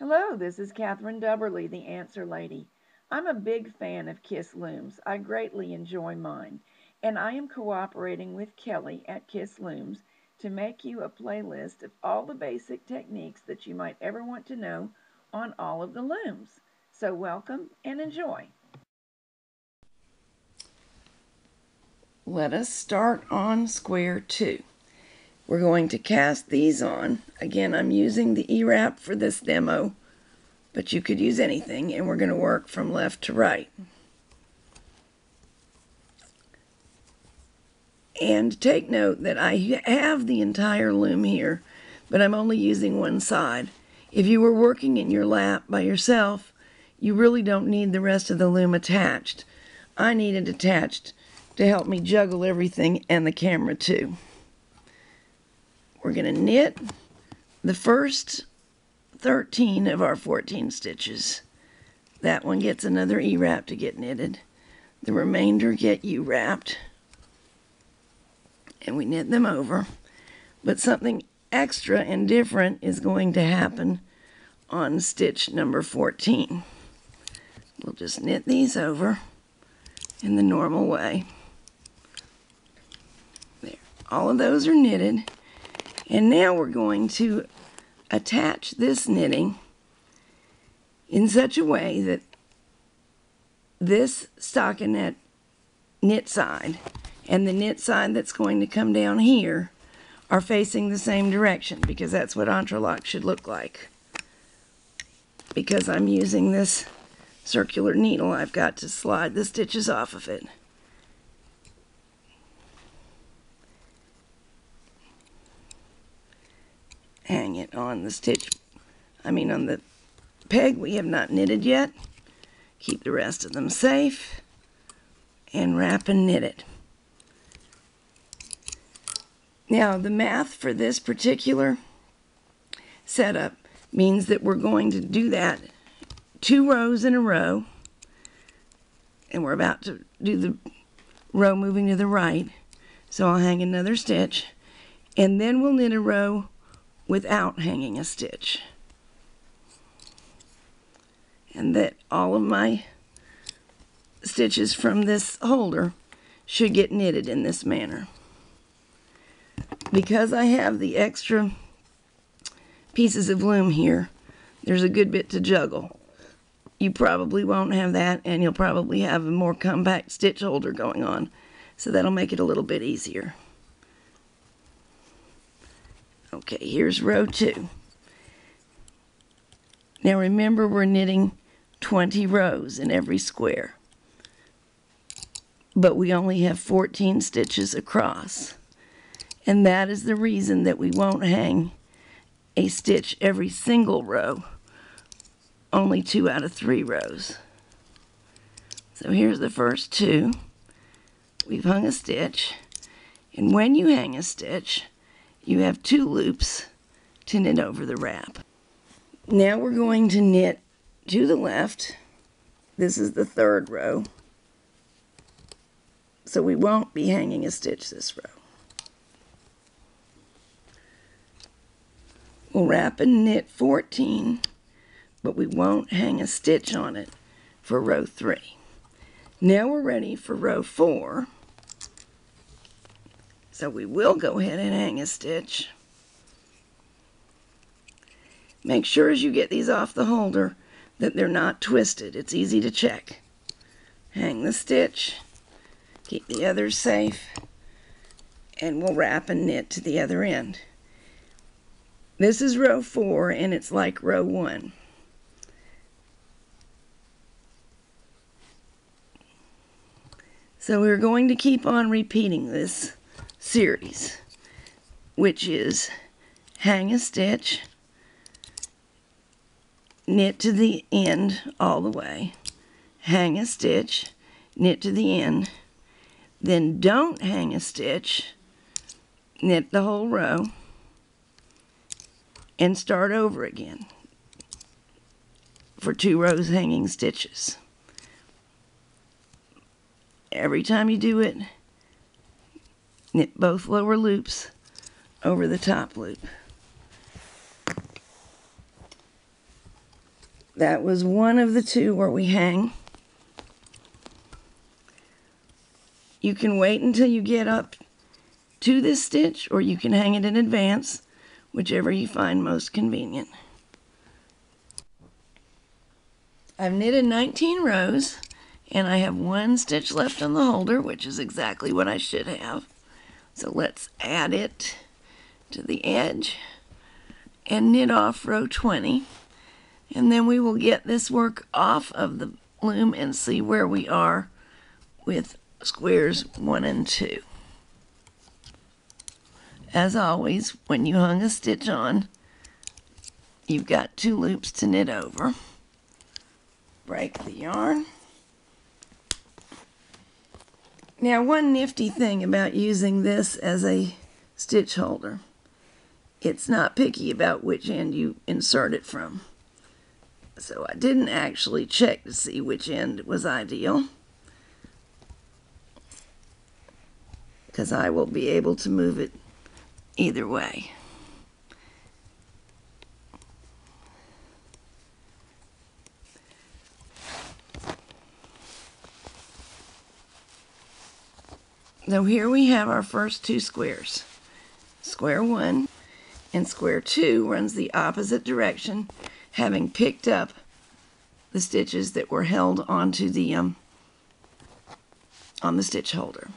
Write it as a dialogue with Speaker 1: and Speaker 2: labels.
Speaker 1: Hello, this is Catherine Dubberly, the Answer Lady. I'm a big fan of Kiss Looms. I greatly enjoy mine, and I am cooperating with Kelly at Kiss Looms to make you a playlist of all the basic techniques that you might ever want to know on all of the looms. So welcome and enjoy.
Speaker 2: Let us start on square 2. We're going to cast these on. Again, I'm using the E-wrap for this demo, but you could use anything, and we're going to work from left to right. And take note that I have the entire loom here, but I'm only using one side. If you were working in your lap by yourself, you really don't need the rest of the loom attached. I need it attached to help me juggle everything and the camera too. We're going to knit the first 13 of our 14 stitches. That one gets another E-wrap to get knitted. The remainder get U-wrapped. And we knit them over. But something extra and different is going to happen on stitch number 14. We'll just knit these over in the normal way. There. All of those are knitted. And now we're going to attach this knitting in such a way that this stockinette knit side and the knit side that's going to come down here are facing the same direction, because that's what entrelac should look like. Because I'm using this circular needle, I've got to slide the stitches off of it. Hang it on the on the peg we have not knitted yet. Keep the rest of them safe and wrap and knit it. Now, the math for this particular setup means that we're going to do that 2 rows in a row, and we're about to do the row moving to the right, so I'll hang another stitch, and then we'll knit a row without hanging a stitch. And that all of my stitches from this holder should get knitted in this manner. Because I have the extra pieces of loom here, there's a good bit to juggle. You probably won't have that, and you'll probably have a more compact stitch holder going on, so that'll make it a little bit easier. Okay, here's row 2. Now remember, we're knitting 20 rows in every square, but we only have 14 stitches across, and that is the reason that we won't hang a stitch every single row, only 2 out of 3 rows. So here's the first 2. We've hung a stitch, and when you hang a stitch, you have 2 loops to knit over the wrap. Now we're going to knit to the left. This is the 3rd row, so we won't be hanging a stitch this row. We'll wrap and knit 14, but we won't hang a stitch on it for row 3. Now we're ready for row 4. So we will go ahead and hang a stitch. Make sure as you get these off the holder that they're not twisted. It's easy to check. Hang the stitch, keep the others safe, and we'll wrap and knit to the other end. This is row 4, and it's like row 1. So we're going to keep on repeating this series, which is hang a stitch, knit to the end all the way, hang a stitch, knit to the end, then don't hang a stitch, knit the whole row, and start over again for 2 rows hanging stitches. Every time you do it, knit both lower loops over the top loop. that was one of the two where we hang. You can wait until you get up to this stitch, or you can hang it in advance, whichever you find most convenient. I've knitted 19 rows, and I have one stitch left on the holder, which is exactly what I should have. So let's add it to the edge and knit off row 20. And then we will get this work off of the loom and see where we are with squares 1 and 2. As always, when you hung a stitch on, you've got 2 loops to knit over. Break the yarn. Now, one nifty thing about using this as a stitch holder, it's not picky about which end you insert it from. So I didn't actually check to see which end was ideal, because I will be able to move it either way. So here we have our first 2 squares. Square 1 and square 2 runs the opposite direction, having picked up the stitches that were held onto the on the stitch holder.